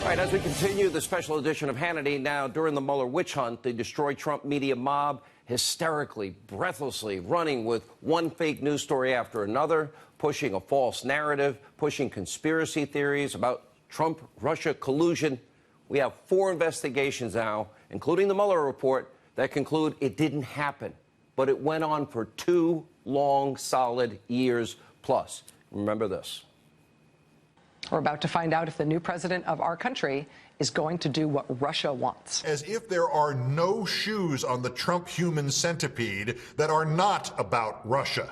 All right, as we continue the special edition of Hannity, now during the Mueller witch hunt, the Destroy Trump media mob hysterically, breathlessly running with one fake news story after another, pushing a false narrative, pushing conspiracy theories about Trump-Russia collusion. We have 4 investigations now, including the Mueller report, that conclude it didn't happen. But it went on for 2 long, solid years plus. Remember this. We're about to find out if the new president of our country is going to do what Russia wants. As if there are no shoes on the Trump human centipede that are not about Russia.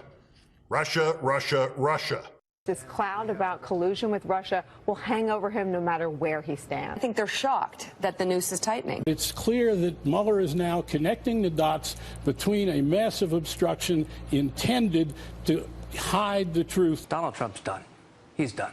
Russia, Russia, Russia. This cloud about collusion with Russia will hang over him no matter where he stands. I think they're shocked that the noose is tightening. It's clear that Mueller is now connecting the dots between a massive obstruction intended to hide the truth. Donald Trump's done. He's done.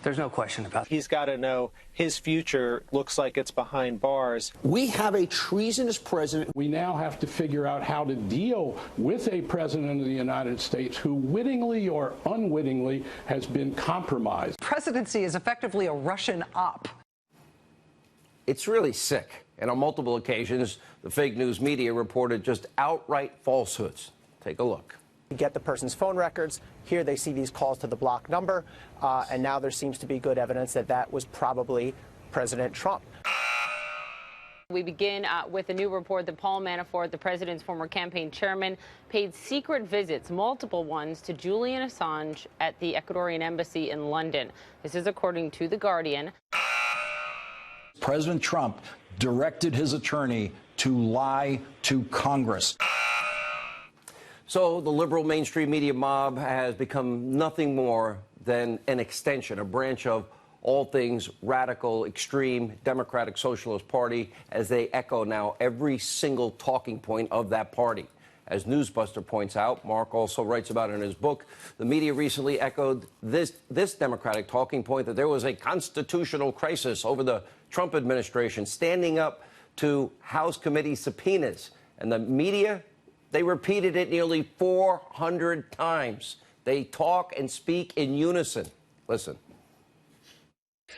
There's no question about it. He's got to know his future looks like it's behind bars. We have a treasonous president. We now have to figure out how to deal with a president of the United States who wittingly or unwittingly has been compromised. Presidency is effectively a Russian op. It's really sick. And on multiple occasions, the fake news media reported just outright falsehoods. Take a look. Get the person's phone records. Here they see these calls to the blocked number, and now there seems to be good evidence that that was probably President Trump. We begin with a new report that Paul Manafort, the president's former campaign chairman, paid secret visits, multiple ones, to Julian Assange at the Ecuadorian embassy in London. This is according to The Guardian. President Trump directed his attorney to lie to Congress. So the liberal mainstream media mob has become nothing more than an extension, a branch of all things radical, extreme, Democratic Socialist Party, as they echo now every single talking point of that party. As Newsbuster points out, Mark also writes about it in his book, the media recently echoed this Democratic talking point that there was a constitutional crisis over the Trump administration standing up to House committee subpoenas. And the media, they repeated it nearly 400 times. They talk and speak in unison. Listen.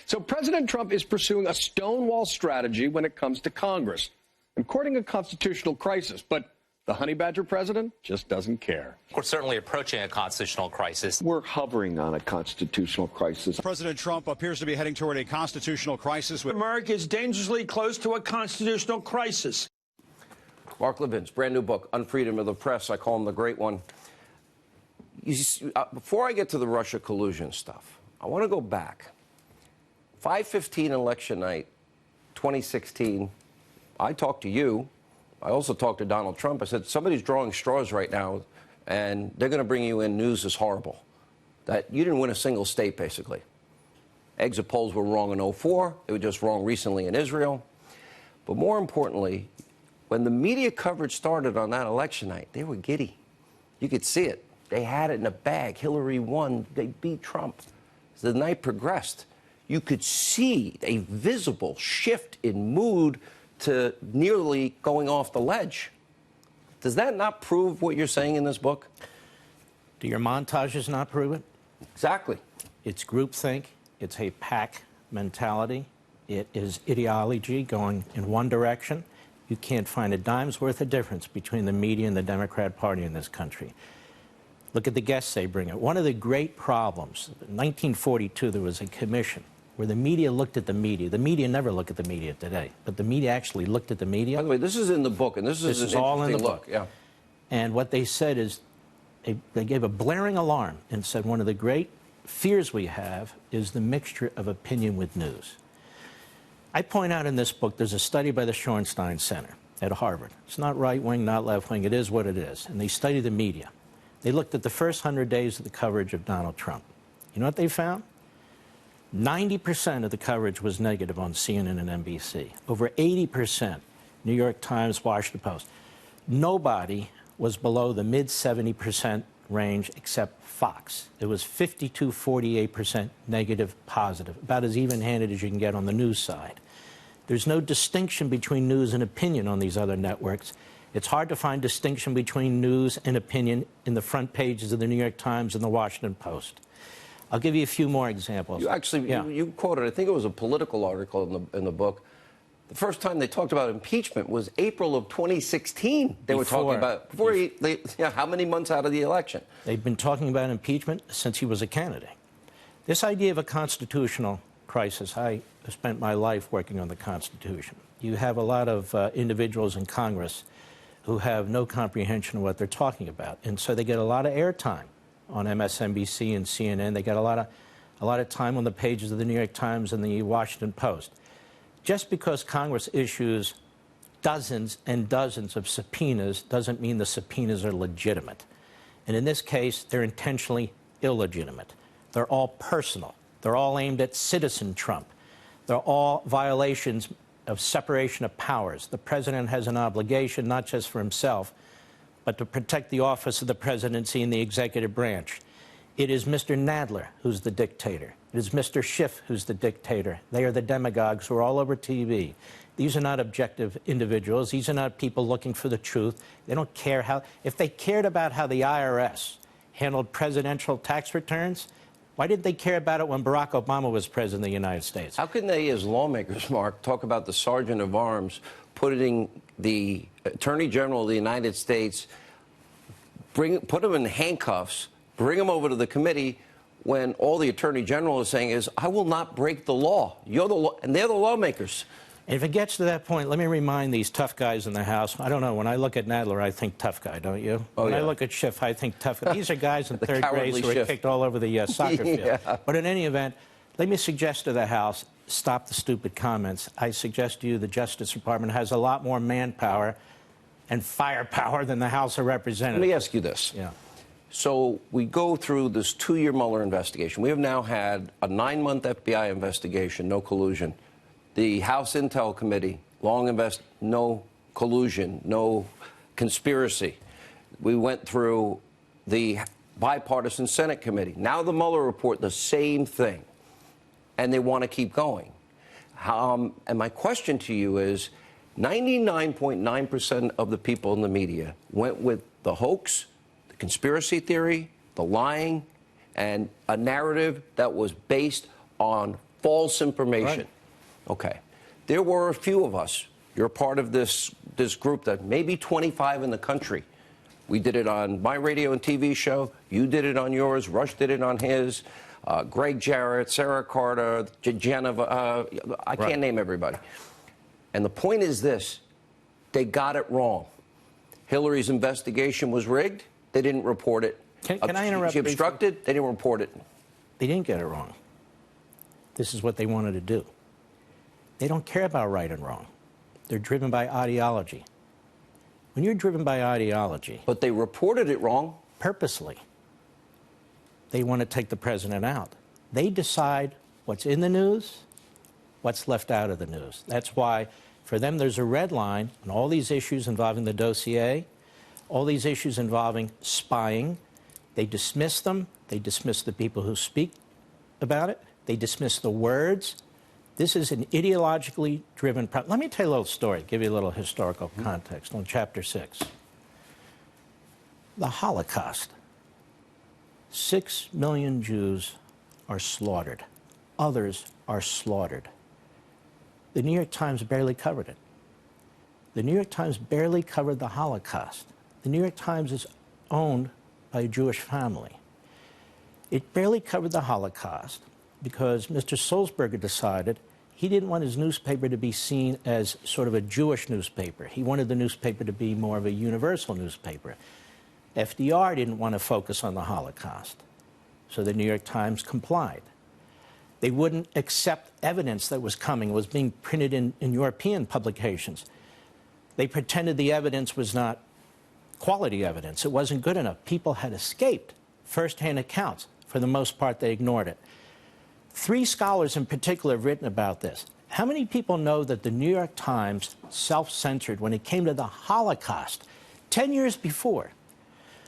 So President Trump is pursuing a Stonewall strategy when it comes to Congress and courting a constitutional crisis. But the honey badger president just doesn't care. We're certainly approaching a constitutional crisis. We're hovering on a constitutional crisis. President Trump appears to be heading toward a constitutional crisis. America is dangerously close to a constitutional crisis. Mark Levin's brand new book, Unfreedom of the Press. I call him the great one. Before I get to the Russia collusion stuff, I want to go back. 5/15 election night, 2016, I talked to you. I also talked to Donald Trump. I said, somebody's drawing straws right now, and they're going to bring you in news is horrible. That you didn't win a single state, basically. Exit polls were wrong in 2004. They were just wrong recently in Israel. But more importantly, when the media coverage started on that election night, they were giddy. You could see it. They had it in a bag. Hillary won. They beat Trump. As the night progressed, you could see a visible shift in mood to nearly going off the ledge. Does that not prove what you're saying in this book? Do your montages not prove it? Exactly. It's groupthink. It's a pack mentality. It is ideology going in one direction. You can't find a dime's worth of difference between the media and the Democrat Party in this country. Look at the guests they bring in. One of the great problems, in 1942, there was a commission where the media looked at the media. The media never look at the media today, but the media actually looked at the media. By the way, this is in the book, and this is all in the book. Yeah. And what they said is they gave a blaring alarm and said one of the great fears we have is the mixture of opinion with news. I point out in this book there's a study by the Shorenstein Center at Harvard. It's not right-wing, not left-wing. It is what it is. And they study the media. They looked at the first 100 days of the coverage of Donald Trump. You know what they found? 90% of the coverage was negative on CNN and NBC. Over 80%, New York Times, Washington Post. Nobody was below the mid-70% range except Fox. It was 52-48% negative, positive, about as even-handed as you can get on the news side. There's no distinction between news and opinion on these other networks. It's hard to find distinction between news and opinion in the front pages of the New York Times and the Washington Post. I'll give you a few more examples. You actually, you quoted, I think it was a political article in the book. The first time they talked about impeachment was April of 2016. They were talking about, how many months out of the election? They've been talking about impeachment since he was a candidate. This idea of a constitutional crisis, I spent my life working on the Constitution. You have a lot of individuals in Congress who have no comprehension of what they're talking about, and so they get a lot of airtime on MSNBC and CNN. They get a lot of time on the pages of the New York Times and the Washington Post. Just because Congress issues dozens and dozens of subpoenas doesn't mean the subpoenas are legitimate. And in this case, they're intentionally illegitimate. They're all personal. They're all aimed at citizen Trump. They're all violations of separation of powers. The president has an obligation not just for himself, but to protect the office of the presidency and the executive branch. It is Mr. Nadler who's the dictator. It is Mr. Schiff who's the dictator. They are the demagogues who are all over TV. These are not objective individuals. These are not people looking for the truth. They don't care how. If they cared about how the IRS handled presidential tax returns, why did they care about it when Barack Obama was president of the United States? How can they, as lawmakers, Mark, talk about the sergeant of arms putting the Attorney General of the United States, put him in handcuffs, bring him over to the committee, when all the Attorney General is saying is, I will not break the law. You're the law, and they're the lawmakers. And if it gets to that point, let me remind these tough guys in the House. I don't know. When I look at Nadler, I think tough guy, don't you? When I look at Schiff, I think tough guy. These are guys in third grade who are kicked all over the soccer field. But in any event, let me suggest to the House, stop the stupid comments. I suggest to you the Justice Department has a lot more manpower and firepower than the House of Representatives. Let me ask you this. So we go through this 2-year Mueller investigation. We have now had a 9-month FBI investigation, no collusion. The House Intel Committee, no collusion, no conspiracy. We went through the bipartisan Senate Committee. Now the Mueller report, the same thing. And they want to keep going. And my question to you is, 99.9% of the people in the media went with the hoax, conspiracy theory, the lying, and a narrative that was based on false information. Right. Okay. There were a few of us. You're part of this group that maybe 25 in the country. We did it on my radio and TV show. You did it on yours. Rush did it on his. Greg Jarrett, Sarah Carter, Geneva. I can't name everybody. And the point is this. They got it wrong. Hillary's investigation was rigged. They didn't report it. Can I interrupt? She obstructed. They didn't report it. They didn't get it wrong. This is what they wanted to do. They don't care about right and wrong. They're driven by ideology. When you're driven by ideology... But they reported it wrong. Purposely. They want to take the president out. They decide what's in the news, what's left out of the news. That's why, for them, there's a red line on all these issues involving the dossier, all these issues involving spying. They dismiss them. They dismiss the people who speak about it. They dismiss the words. This is an ideologically driven problem. Let me tell you a little story, give you a little historical context on Chapter 6. The Holocaust. 6 million Jews are slaughtered. Others are slaughtered. The New York Times barely covered it. The New York Times barely covered the Holocaust. The New York Times is owned by a Jewish family. It barely covered the Holocaust because Mr. Sulzberger decided he didn't want his newspaper to be seen as sort of a Jewish newspaper. He wanted the newspaper to be more of a universal newspaper. FDR didn't want to focus on the Holocaust, so the New York Times complied. They wouldn't accept evidence that was coming, was being printed in European publications. They pretended the evidence was not quality evidence. It wasn't good enough. People had escaped first-hand accounts. For the most part, they ignored it. 3 scholars in particular have written about this. How many people know that the New York Times self-censored when it came to the Holocaust 10 years before?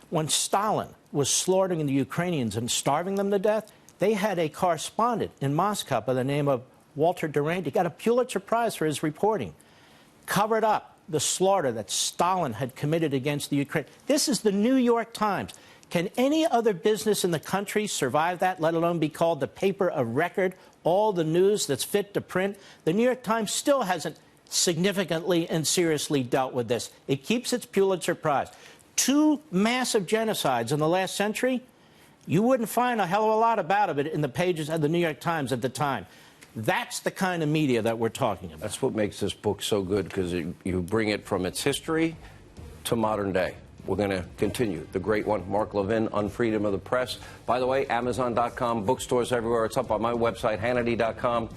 When Stalin was slaughtering the Ukrainians and starving them to death, they had a correspondent in Moscow by the name of Walter Durand. He got a Pulitzer Prize for his reporting. Covered up the slaughter that Stalin had committed against the Ukraine. This is the New York Times. Can any other business in the country survive that, let alone be called the paper of record, all the news that's fit to print? The New York Times still hasn't significantly and seriously dealt with this. It keeps its Pulitzer Prize. 2 massive genocides in the last century, you wouldn't find a hell of a lot about it in the pages of the New York Times at the time. That's the kind of media that we're talking about. That's what makes this book so good, because you bring it from its history to modern day. We're going to continue. The great one, Mark Levin, on freedom of the press. By the way, Amazon.com, bookstores everywhere. It's up on my website, Hannity.com.